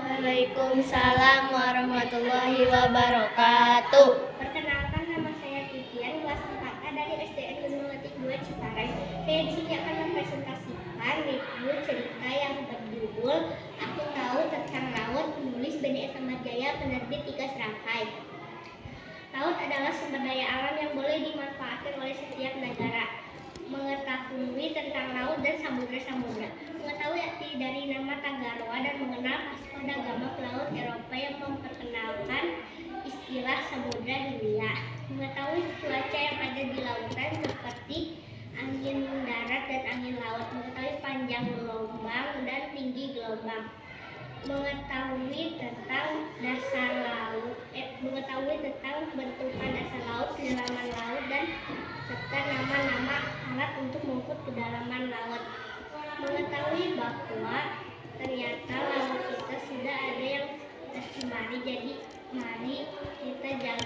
Waalaikumsalam warahmatullahi wabarakatuh. Perkenalkan, nama saya Titian, kelas 4A dari SDN Gunung Letik 2 Ciparai. Saya di sini akan mempresentasikan review cerita yang berjudul Aku Tahu Tentang Laut, penulis Beni Samarjaya, penerbit Tiga Serangkai. Laut adalah sumber daya alam yang boleh dimanfaatkan oleh setiap negara. Mengetahui tentang laut dan samudra-samudra, mengetahui arti dari nama Tagaroa dan mengenal pada gamma pelaut Eropa yang memperkenalkan istilah samudra dunia, mengetahui cuaca yang ada di lautan seperti angin darat dan angin laut, mengetahui panjang gelombang dan tinggi gelombang, mengetahui tentang dasar laut, mengetahui tentang bentukan dasar laut, kedalaman laut, dan serta nama-nama alat untuk mengukur kedalaman laut. Mengetahui bahwa ternyata laut kita sudah ada yang tercemari, jadi mari kita jaga